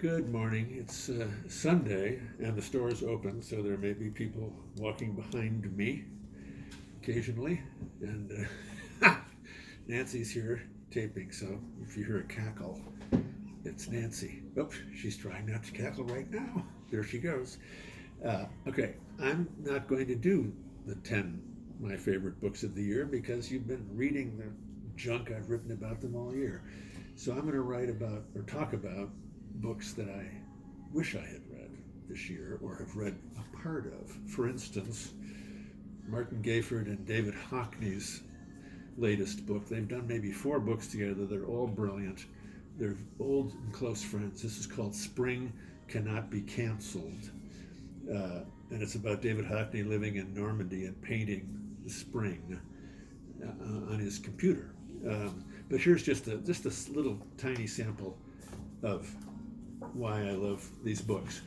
Good morning. It's Sunday and the store is open, so there may be people walking behind me occasionally. And Nancy's here taping, so if you hear a cackle, it's Nancy. Oops, she's trying not to cackle right now. There she goes. Okay, I'm not going to do the 10 my favorite books of the year because you've been reading the junk I've written about them all year. So I'm going to write about or talk about books that I wish I had read this year or have read a part of. For instance, Martin Gayford and David Hockney's latest book. They've done maybe 4 books together. They're all brilliant. They're old and close friends. This is called Spring Cannot Be Cancelled. And it's about David Hockney living in Normandy and painting the spring on his computer. But here's just a little tiny sample of why I love these books.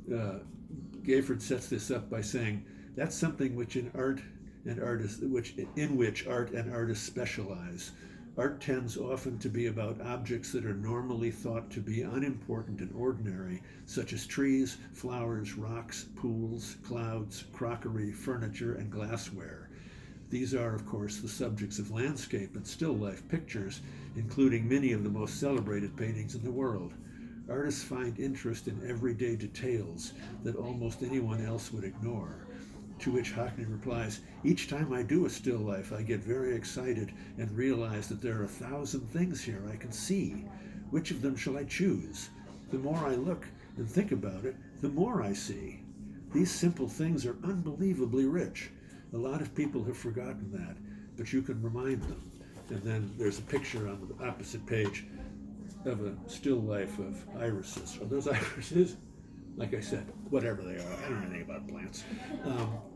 Gayford sets this up by saying that's something which in which art and artists specialize. Art tends often to be about objects that are normally thought to be unimportant and ordinary, such as trees, flowers, rocks, pools, clouds, crockery, furniture, and glassware. These are, of course, the subjects of landscape and still life pictures, including many of the most celebrated paintings in the world. Artists find interest in everyday details that almost anyone else would ignore. To which Hockney replies, "Each time I do a still life, I get very excited and realize that there are 1,000 things here I can see. Which of them shall I choose? The more I look and think about it, the more I see. These simple things are unbelievably rich. A lot of people have forgotten that, but you can remind them." And then there's a picture on the opposite page of a still life of irises. Are those irises? Like I said, whatever they are. I don't know anything about plants.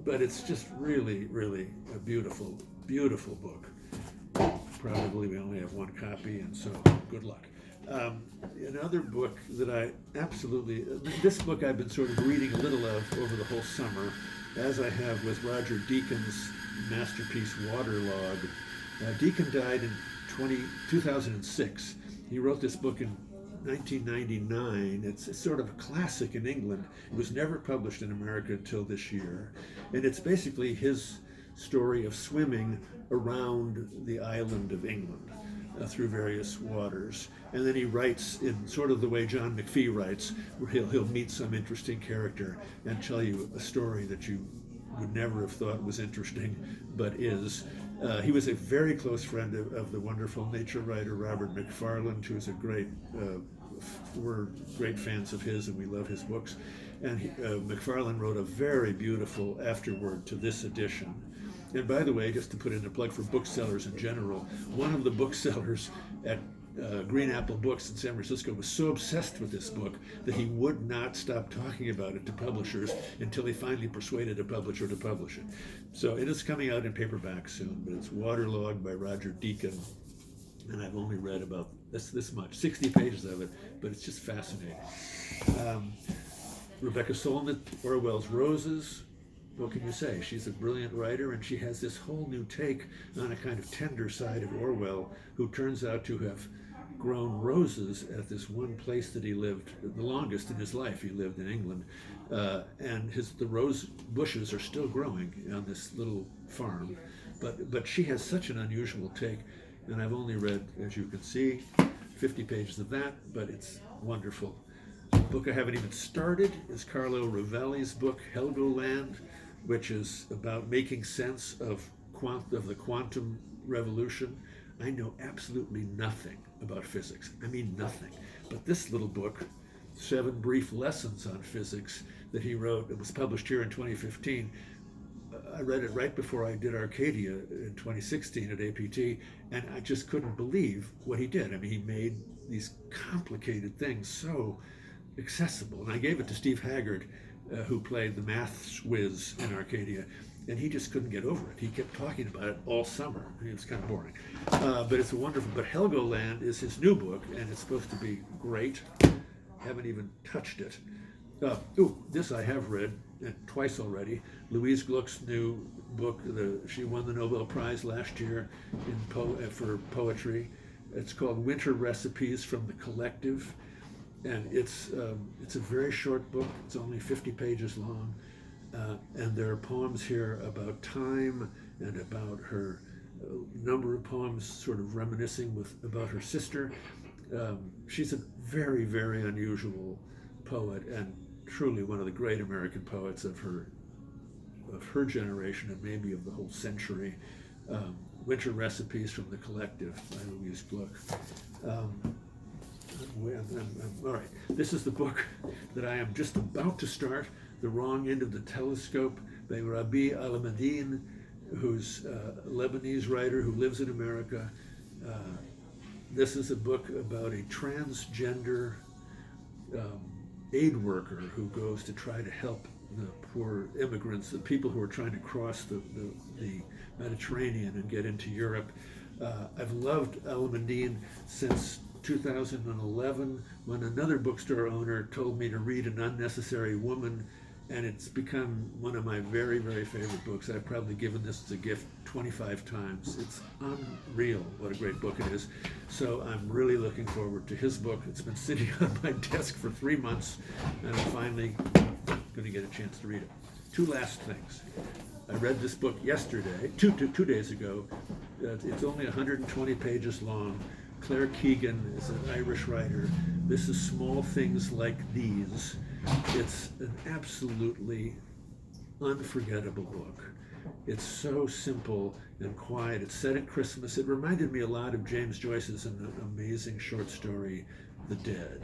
But it's just really, really a beautiful, beautiful book. Probably we only have 1 copy, and so good luck. Another book that I absolutely, this book I've been sort of reading a little of over the whole summer, as I have with Roger Deacon's masterpiece Waterlog. Deacon died in 2006. He wrote this book in 1999. It's sort of a classic in England. It was never published in America until this year. And it's basically his story of swimming around the island of England through various waters. And then he writes in sort of the way John McPhee writes, where he'll meet some interesting character and tell you a story that you would never have thought was interesting, but is. He was a very close friend of the wonderful nature writer Robert McFarland, who's a great, we're great fans of his and we love his books. And McFarland wrote a very beautiful afterword to this edition. And by the way, just to put in a plug for booksellers in general, one of the booksellers at Green Apple Books in San Francisco was so obsessed with this book that he would not stop talking about it to publishers until he finally persuaded a publisher to publish it. So it is coming out in paperback soon, but it's Waterlog by Roger Deacon, and I've only read about this much, 60 pages of it, but it's just fascinating. Rebecca Solnit, Orwell's Roses. What can you say? She's a brilliant writer, and she has this whole new take on a kind of tender side of Orwell, who turns out to have grown roses at this one place that he lived the longest in his life. He lived in England, and the rose bushes are still growing on this little farm. But she has such an unusual take, and I've only read, as you can see, 50 pages of that, but it's wonderful. The book I haven't even started is Carlo Rovelli's book, Helgoland, which is about making sense of the quantum revolution. I know absolutely nothing about physics. I mean nothing. But this little book, 7 Brief Lessons on Physics, that he wrote, it was published here in 2015. I read it right before I did Arcadia in 2016 at APT, and I just couldn't believe what he did. I mean, he made these complicated things so accessible. And I gave it to Steve Haggard, who played the maths whiz in Arcadia, and he just couldn't get over it. He kept talking about it all summer. It was kind of boring. But it's wonderful. But Helgoland is his new book, and it's supposed to be great. Haven't even touched it. This I have read twice already. Louise Gluck's new book. She won the Nobel Prize last year for poetry. It's called Winter Recipes from the Collective. And it's a very short book. It's only 50 pages long, and there are poems here about time and about her number of poems sort of reminiscing about her sister. She's a very, very unusual poet and truly one of the great American poets of her generation and maybe of the whole century. Winter Recipes from the Collective by Louise Gluck. All right, this is the book that I am just about to start, The Wrong End of the Telescope by Rabih Alameddine, who's a Lebanese writer who lives in America. This is a book about a transgender aid worker who goes to try to help the poor immigrants, the people who are trying to cross the Mediterranean and get into Europe. I've loved Alameddine since 2011 when another bookstore owner told me to read An Unnecessary Woman, and it's become one of my very, very favorite books. I've probably given this as a gift 25 times. It's unreal what a great book it is. So I'm really looking forward to his book. It's been sitting on my desk for 3 months, and I'm finally going to get a chance to read it. Two last things. I read this book yesterday, two days ago. It's only 120 pages long. Claire Keegan is an Irish writer. This is Small Things Like These. It's an absolutely unforgettable book. It's so simple and quiet. It's set at Christmas. It reminded me a lot of James Joyce's amazing short story, The Dead.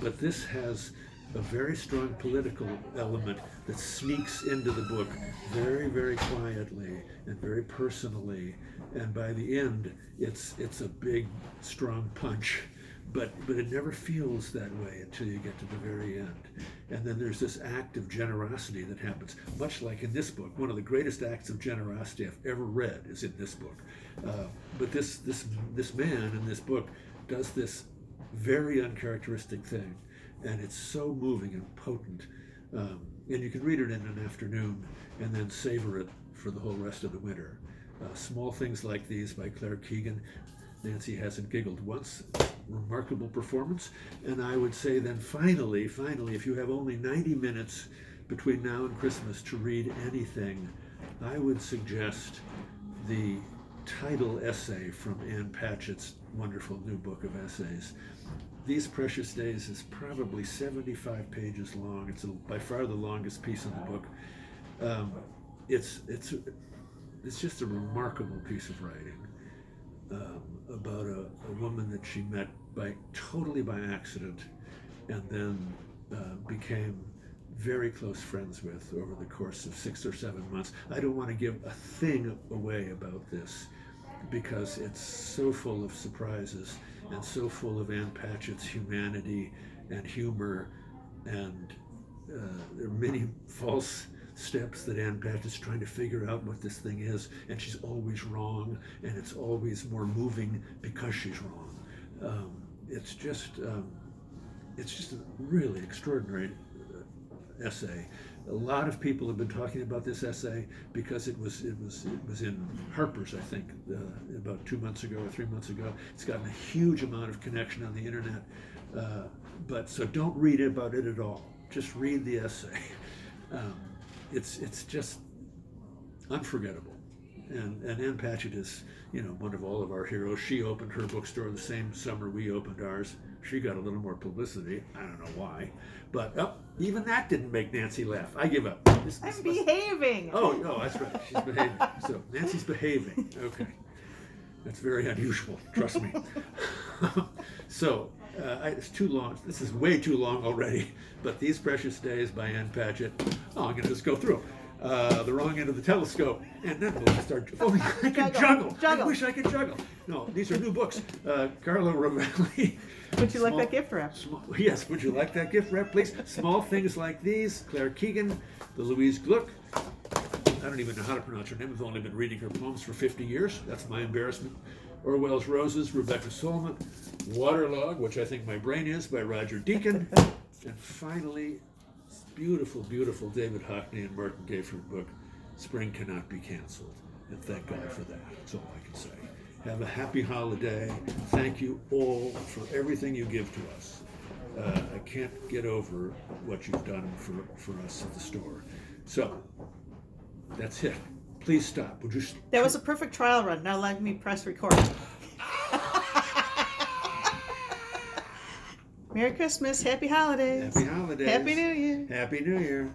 But this has a very strong political element that sneaks into the book very, very quietly and very personally. And by the end, it's a big, strong punch. But it never feels that way until you get to the very end. And then there's this act of generosity that happens, much like in this book. One of the greatest acts of generosity I've ever read is in this book. But this man in this book does this very uncharacteristic thing, and it's so moving and potent. And you can read it in an afternoon and then savor it for the whole rest of the winter. Small Things Like These by Claire Keegan. Nancy hasn't giggled once. Remarkable performance. And I would say then finally, if you have only 90 minutes between now and Christmas to read anything, I would suggest the title essay from Ann Patchett's wonderful new book of essays. These Precious Days is probably 75 pages long. It's by far the longest piece in the book. It's just a remarkable piece of writing. About a woman that she met totally by accident and then became very close friends with over the course of 6 or 7 months. I don't want to give a thing away about this because it's so full of surprises and so full of Ann Patchett's humanity and humor, and there are many false steps that Ann Patchett's trying to figure out what this thing is, and she's always wrong, and it's always more moving because she's wrong. It's just a really extraordinary essay. A lot of people have been talking about this essay because it was in Harper's, I think, about 2 months ago or 3 months ago. It's gotten a huge amount of connection on the internet, but so don't read about it at all. Just read the essay. It's just unforgettable. And Ann Patchett is, one of all of our heroes. She opened her bookstore the same summer we opened ours. She got a little more publicity. I don't know why. But even that didn't make Nancy laugh. I give up. I'm behaving. Oh, that's right. She's behaving. So Nancy's behaving. Okay. That's very unusual. Trust me. So it's too long. This is way too long already. But These Precious Days by Ann Patchett. I'm going to just go through them. The Wrong End of the Telescope, and then we'll start. Oh, I can juggle. I wish I could juggle. No, these are new books. Carlo Rovelli. Would you like that gift wrap? Yes, would you like that gift wrap, please? Small Things Like These, Claire Keegan, the Louise Gluck. I don't even know how to pronounce her name. I've only been reading her poems for 50 years. That's my embarrassment. Orwell's Roses, Rebecca Solomon. Waterlog, which I think my brain is, by Roger Deacon. And finally, beautiful, beautiful David Hockney and Martin Gayford book, Spring Cannot Be Canceled. And thank God for that. That's all I can say. Have a happy holiday. Thank you all for everything you give to us. I can't get over what you've done for us at the store. So, that's it. Please stop. Would you? That was a perfect trial run. Now let me press record. Merry Christmas. Happy holidays. Happy holidays. Happy New Year. Happy New Year.